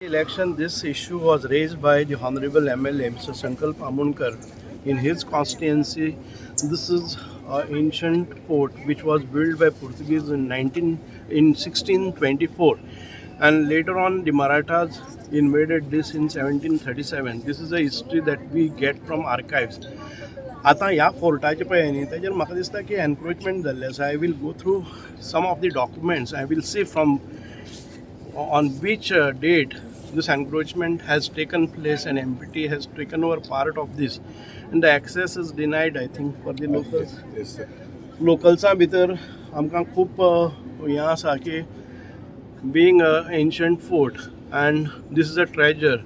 Election, this issue was raised by the Honorable MLA, Mr. Sankalp Amonkar, in his constituency. This is an ancient fort which was built by Portuguese in 1624, and later on the Marathas invaded this in 1737. This is a history that we get from archives. आता ह्या फोर्टाचे पळय न्ही ताजेर म्हाका दिसता की encroachment जाल्ले आसा. I will go through some of the documents. I will see from on which date this encroachment has taken place and MPT has taken over part of this, and the access is denied, I think, for the locals. Yes, sir. Localsa भितर आमकां खूब हें आसा की being an ancient fort and this is a treasure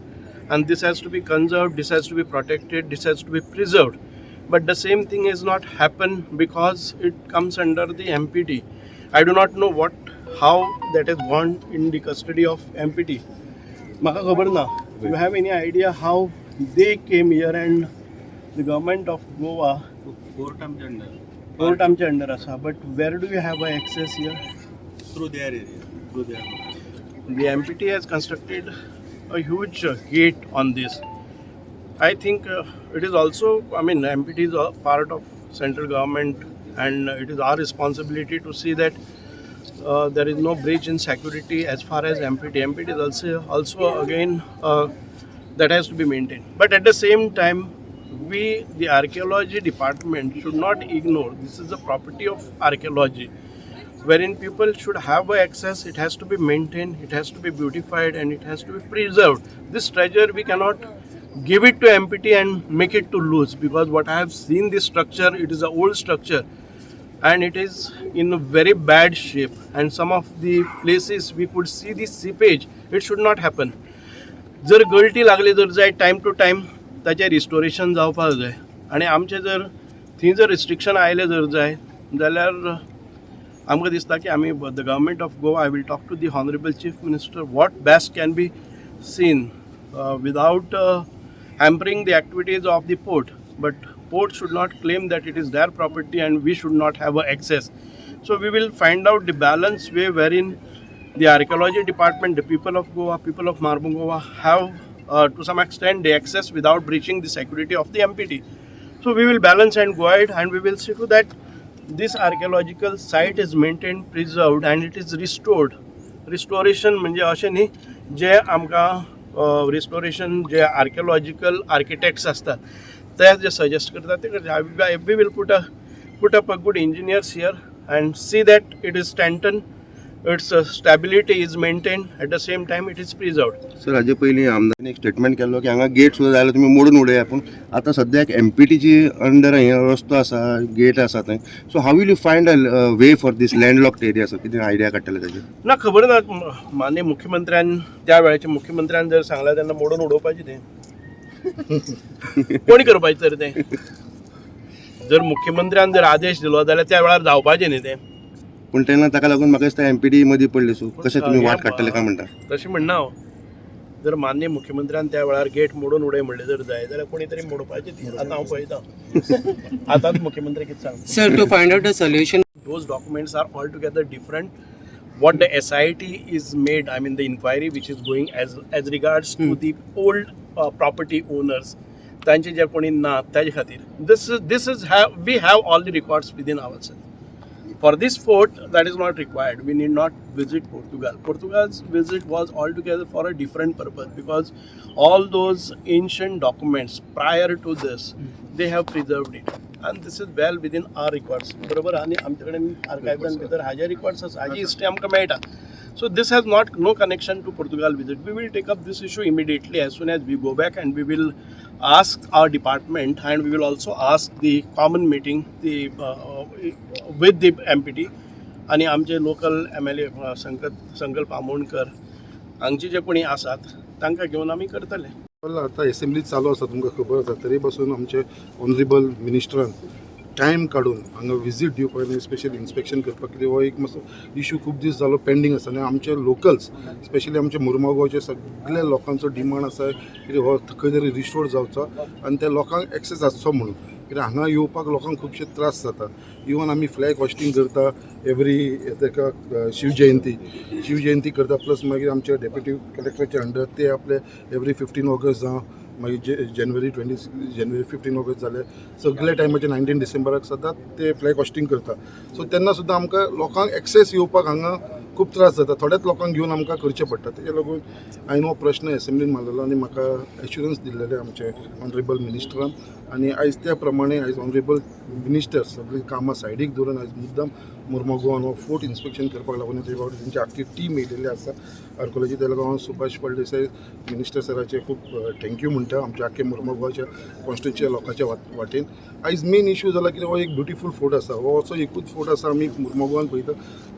and this has to be conserved, this has to be protected, this has to be preserved, but the same thing is not happen because it comes under the MPT. I do not know how that has gone in the custody of MPT. Maka khabar na. Do you have any idea how they came here and the government of Goa? Four term under asa. But where do you have access here? Through their area. The MPT has constructed a huge gate on this. I think it is also, MPT is a part of central government and it is our responsibility to see that there is no breach in security as far as MPT. MPT is also again that has to be maintained. But at the same time, we, the archaeology department, should not ignore this is the property of archaeology, wherein people should have access. It has to be maintained, it has to be beautified, and it has to be preserved. This treasure we cannot give it to MPT and make it to lose, because what I have seen this structure, it is an old structure and it is in a very bad shape, and some of the places we could see the seepage. It should not happen. जर गळटी लागली जर जाय time to time ताचें restoration जावपाक जाय, आनी आमचे जर थंय जर रिस्ट्रिक्शन आयले जर जाय जाल्यार आमकां दिसता की आमी the government of Goa, I will talk to the honourable chief minister what best can be seen without hampering the activities of the port. But port should not claim that it is their property and we should not have access. So we will find out the balanced way wherein the archaeology department, the people of Goa, people of Mormugao have to some extent the access without breaching the security of the MPT. So we will balance and go ahead and we will see to that this archaeological site is maintained, preserved and it is restored. Restoration म्हणजे अशें न्ही जे आमकां restoration जे archaeological architects असतात ते जे suggest करतात ते करतात. We will put up a good engineers here and see that it is strengthened, its stability is maintained, at the same time it is preserved. Sir हाजे पयलीं आमदारान एक स्टेटमेंट केल्लो की हांगा गेट सुद्दां जाल्यार तुमी मोडून उडया, पूण आतां सद्याक MPTची अंडर रस्तो आसा, गेट आसा थंय. So how will you find a way for this landlocked area? Sir कितें आयडिया काडटले ताजेर? ना खबर ना. माननीय मुख्यमंत्र्यान त्या वेळाच्या मुख्यमंत्र्यान जर सांगला तेन्ना मोडून उडोवपाचें तें कोणी करपाचें तर तें. जर मुख्यमंत्र्यान जर आदेश दिलो जाल्यार त्या वेळार जावपाचें न्ही तें. पूण तेन्ना ताका लागून म्हाका दिसता MPT मदीं पडले. सो कशें तुमी वाट काडटले काय म्हणटा? तशें म्हणना हांव. जर माननीय मुख्यमंत्र्यान त्या वेळार गेट मोडून उडय म्हणलें जर जाय जाल्यार कोणी तरी मोडपाचें ती. आतां हांव पळयतां आतांच मुख्यमंत्री कितें सांगता. Sir, to find out a solution. Those documents are altogether different. What the SIT is made, the inquiry which is going as regards to the old property owners, तांचे जे कोणी ना ताजे खातीर we have all the records within ourselves. For this fort, that is not required. We need not visit Portugal. Portugal's visit was altogether for a different purpose, because all those ancient documents prior to this, they have preserved it. And this is well within our records. बरोबर आणि आमच्याकडे आर्काइव्हान भितर हाजे records आसा, हाजी history आमकां मेळटा. So this has no connection to Portugal visit. We will take up this issue immediately as soon as we go back, and we will ask our department, and we will also ask the common meeting with the MPT आणि आमचे local MLA संकल्प आमोणकर हांगचे जे कोणी आसात तांकां घेवन आमी करतले. आता असेंब्ली चालू आसा, तुमकां खबर आसा. तरी पासून आमचे ऑनरेबल मिनिस्टरान टायम काडून हांगा विजीट दिवपाक आनी स्पेशल इन्स्पेक्शन करपाक, कित्याक हो एक मातसो इशू खूब दीस जालो पेंडींग आसा. आनी आमचे लोकल्स स्पेशली आमचे मुर्मुगांवचे सगळ्या लोकांचो डिमांड आसा की हो खंय तरी रिस्टोर जावचो आनी त्या लोकांक एक्सेस आसचो म्हणून. कित्याक हांगा येवपाक लोकांक खुबशे त्रास जाता. इवन आमी फ्लॅग हॉस्टिंग करता एवरी ताका शिवजयंती करता, प्लस मागीर आमचे डेप्युटी कलेक्टराचे अंडर ते आपले एवरी 15 ऑगस्ट जावं मागीर जानेवारी 15 ऑगस्ट जाले सगळे टायमाचे 19 डिसेंबराक सदांच ते फ्लॅग हॉस्टिंग करता. सो तेन्ना सुद्दां आमकां लोकांक एक्सेस येवपाक हांगा खूब त्रास जाता. थोड्याच लोकांक घेवन आमकां करचें पडटा. तेजे लागून हांवें हो प्रश्न एसेंब्लीन मारलेलो आनी म्हाका एश्युरन्स दिल्लेले आमचे ऑनरेबल मिनिस्टरान, आनी आयज त्या प्रमाणे आयज ऑनरेबल मिनिस्टर सगळीं कामां सायडीक दवरून आयज मुद्दाम मोर्मुगांवान हो फोर्ट इन्स्पेक्शन करपाक लागून तेंची आख्खी टीम येयलेली आसा आर्कोलॉजी. त्या लागून हांव सुभाष फळदेसाय मिनिस्टर सराचे खूब थँक्यू म्हणटा आमच्या आख्खे मोर्मुगांवच्या कॉन्स्टिट्युन्सीच्या लोकांच्या वाटेन. आयज मेन इश्यू जाला कितें, हो एक ब्युटिफूल फोर्ट आसा. हो असो एकूच फोर्ट आसा आमी मोर्मुगांवान पळयता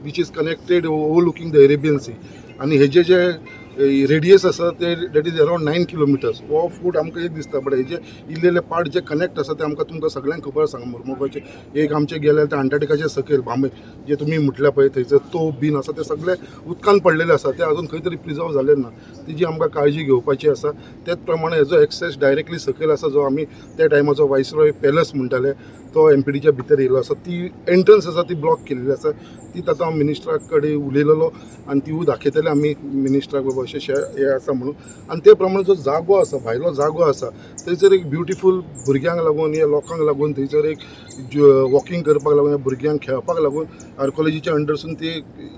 which is connected overlooking the Arabian sea, आनी हेजे जे रेडियस आसा ते दॅट इज अरावंड 9 किलोमिटर्स. हो फोर्ट आमकां एक दिसता, बट हेजे इल्लेले पार्ट जे कनेक्ट आसा ते आमकां तुमकां सगळ्यांक खबर आसा मोर्मुगांवचे. एक आमचे गेले ते अंटार्टिकाचे सकयल बांबे जे तुमी म्हटल्या पळय थंयसर तोप बीन आसा ते सगळे उदकान पडलेले आसा, ते अजून खंय तरी प्रिजर्व जाले ना. तेजी आमकां काळजी घेवपाची आसा. त्याच प्रमाणे हेजो एक्सेस डायरेक्टली सकयल आसा जो आमी त्या टायमाचो वायसरॉय पॅलस म्हणटाले तो एमपीडीच्या भितर येयलो आसा. ती एंट्रन्स आसा ती ब्लॉक केलेली आसा. ती आतां हांव मिनिस्टरा कडेन उलयलेलो आनी तिवूय दाखयतले आमी मिनिस्टराक बाबा अशें हे आसा म्हणून. आनी ते प्रमाणे जो जागो आसा, भायलो जागो आसा, थंयसर एक ब्युटिफूल भुरग्यांक लागून या लोकांक लागून थंयसर एक वॉकिंग करपाक लागून, भुरग्यांक खेळपाक लागून आर्कोलॉजीच्या अंडरसून ते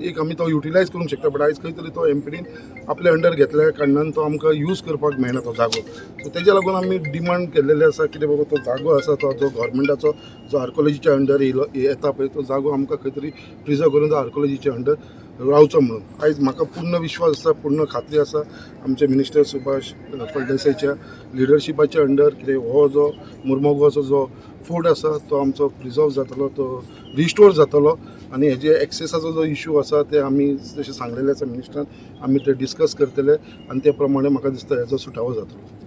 एक आमी तो युटिलायज करूंक शकता. बट आयज खंय तरी तो एमपीडीन आपल्या अंडर घेतल्या कारणान तो आमकां यूज करपाक मेळना तो जागो. सो तेज्या लागून आमी डिमांड केल्लेले आसा कितें बाबा तो जागो आसा तो जो गव्हर्मेंटाचो जो आर्कोलॉजीच्या अंडर येता पळय तो जागो आमकां खंय तरी प्रिजर्व करून तो आर्कोलॉजीच्या अंडर रावचो म्हणून. आयज म्हाका पूर्ण विश्वास आसा, पूर्ण खात्री आसा आमचे मिनिस्टर सुभाष फळदेसायच्या लिडरशिपाच्या अंडर कितें हो जो मोर्मुगांवचो जो फोर्ट आसा तो आमचो प्रिजर्व जातलो, तो रिस्टोर जातलो. आनी हेजे एक्सेसाचो जो इश्यू आसा ते आमी जशें सांगलेलें आसा मिनिस्टरान, आमी ते डिस्कस करतले आनी त्या प्रमाणे म्हाका दिसता हेजो सुटावो जातलो.